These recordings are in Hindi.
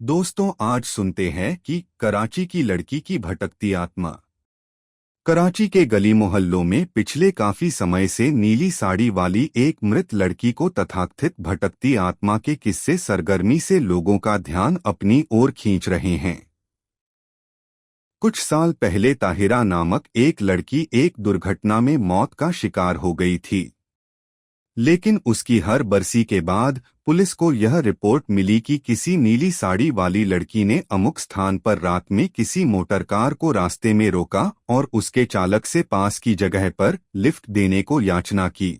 दोस्तों, आज सुनते हैं कि कराची की लड़की की भटकती आत्मा। कराची के गली मोहल्लों में पिछले काफी समय से नीली साड़ी वाली एक मृत लड़की को तथाकथित भटकती आत्मा के किस्से सरगर्मी से लोगों का ध्यान अपनी ओर खींच रहे हैं। कुछ साल पहले ताहिरा नामक एक लड़की एक दुर्घटना में मौत का शिकार हो गई थी, लेकिन उसकी हर बरसी के बाद पुलिस को यह रिपोर्ट मिली कि किसी नीली साड़ी वाली लड़की ने अमुक स्थान पर रात में किसी मोटर कार को रास्ते में रोका और उसके चालक से पास की जगह पर लिफ्ट देने को याचना की।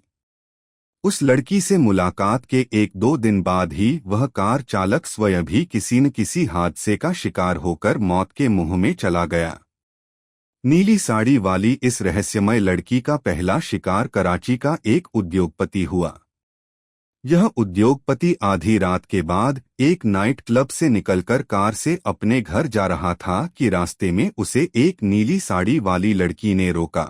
उस लड़की से मुलाकात के एक दो दिन बाद ही वह कार चालक स्वयं भी किसी न किसी हादसे का शिकार होकर मौत के मुंह में चला गया। नीली साड़ी वाली इस रहस्यमय लड़की का पहला शिकार कराची का एक उद्योगपति हुआ। यह उद्योगपति आधी रात के बाद एक नाइट क्लब से निकलकर कार से अपने घर जा रहा था कि रास्ते में उसे एक नीली साड़ी वाली लड़की ने रोका।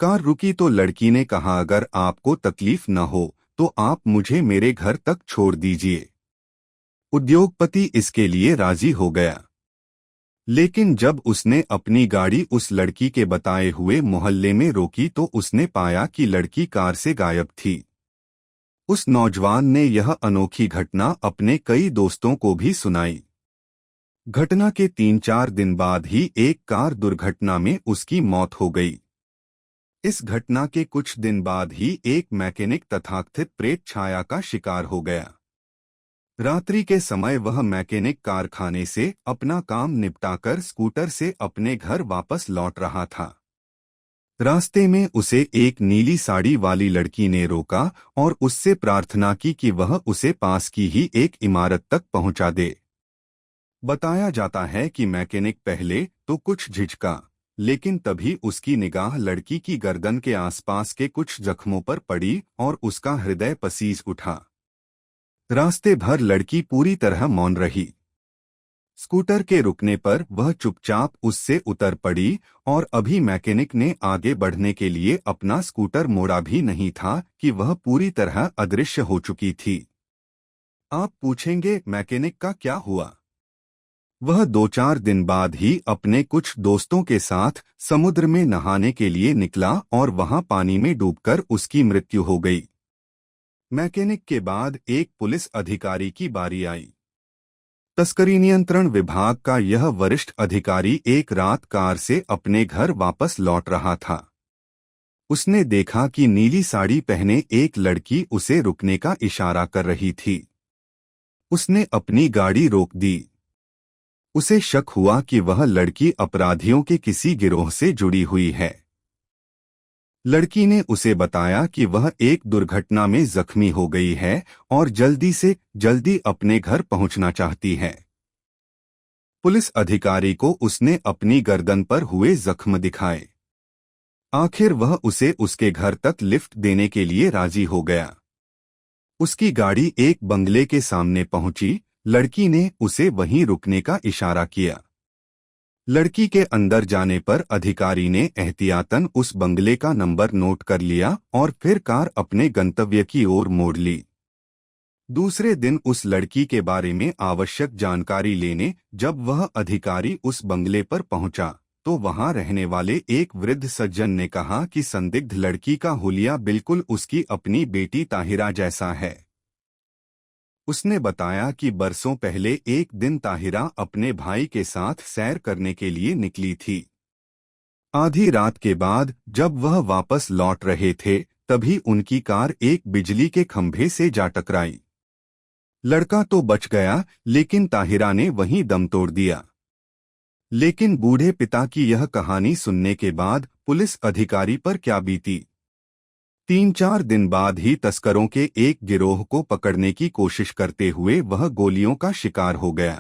कार रुकी तो लड़की ने कहा, अगर आपको तकलीफ न हो तो आप मुझे मेरे घर तक छोड़ दीजिए। उद्योगपति इसके लिए राजी हो गया, लेकिन जब उसने अपनी गाड़ी उस लड़की के बताए हुए मोहल्ले में रोकी तो उसने पाया कि लड़की कार से गायब थी। उस नौजवान ने यह अनोखी घटना अपने कई दोस्तों को भी सुनाई। घटना के 3-4 दिन बाद ही एक कार दुर्घटना में उसकी मौत हो गई। इस घटना के कुछ दिन बाद ही एक मैकेनिक तथाकथित प्रेत छाया का शिकार हो गया। रात्रि के समय वह मैकेनिक कारखाने से अपना काम निपटाकर स्कूटर से अपने घर वापस लौट रहा था। रास्ते में उसे एक नीली साड़ी वाली लड़की ने रोका और उससे प्रार्थना की कि वह उसे पास की ही एक इमारत तक पहुंचा दे। बताया जाता है कि मैकेनिक पहले तो कुछ झिझका, लेकिन तभी उसकी निगाह लड़की की गर्दन के आसपास के कुछ जख्मों पर पड़ी और उसका हृदय पसीज उठा। रास्ते भर लड़की पूरी तरह मौन रही। स्कूटर के रुकने पर वह चुपचाप उससे उतर पड़ी और अभी मैकेनिक ने आगे बढ़ने के लिए अपना स्कूटर मोड़ा भी नहीं था कि वह पूरी तरह अदृश्य हो चुकी थी। आप पूछेंगे, मैकेनिक का क्या हुआ? वह 2-4 दिन बाद ही अपने कुछ दोस्तों के साथ समुद्र में नहाने के लिए निकला और वहां पानी में डूबकर उसकी मृत्यु हो गई। मैकेनिक के बाद एक पुलिस अधिकारी की बारी आई। तस्करी नियंत्रण विभाग का यह वरिष्ठ अधिकारी एक रात कार से अपने घर वापस लौट रहा था। उसने देखा कि नीली साड़ी पहने एक लड़की उसे रुकने का इशारा कर रही थी। उसने अपनी गाड़ी रोक दी। उसे शक हुआ कि वह लड़की अपराधियों के किसी गिरोह से जुड़ी हुई है। लड़की ने उसे बताया कि वह एक दुर्घटना में जख्मी हो गई है और जल्दी से जल्दी अपने घर पहुंचना चाहती है। पुलिस अधिकारी को उसने अपनी गर्दन पर हुए जख्म दिखाए। आखिर वह उसे उसके घर तक लिफ्ट देने के लिए राजी हो गया। उसकी गाड़ी एक बंगले के सामने पहुंची। लड़की ने उसे वहीं रुकने का इशारा किया। लड़की के अंदर जाने पर अधिकारी ने एहतियातन उस बंगले का नंबर नोट कर लिया और फिर कार अपने गंतव्य की ओर मोड़ ली। दूसरे दिन उस लड़की के बारे में आवश्यक जानकारी लेने जब वह अधिकारी उस बंगले पर पहुंचा तो वहां रहने वाले एक वृद्ध सज्जन ने कहा कि संदिग्ध लड़की का हुलिया बिल्कुल उसकी अपनी बेटी ताहिरा जैसा है। उसने बताया कि बरसों पहले एक दिन ताहिरा अपने भाई के साथ सैर करने के लिए निकली थी। आधी रात के बाद जब वह वापस लौट रहे थे तभी उनकी कार एक बिजली के खंभे से जा टकराई। लड़का तो बच गया, लेकिन ताहिरा ने वहीं दम तोड़ दिया। लेकिन बूढ़े पिता की यह कहानी सुनने के बाद पुलिस अधिकारी पर क्या बीती। 3-4 दिन बाद ही तस्करों के एक गिरोह को पकड़ने की कोशिश करते हुए वह गोलियों का शिकार हो गया।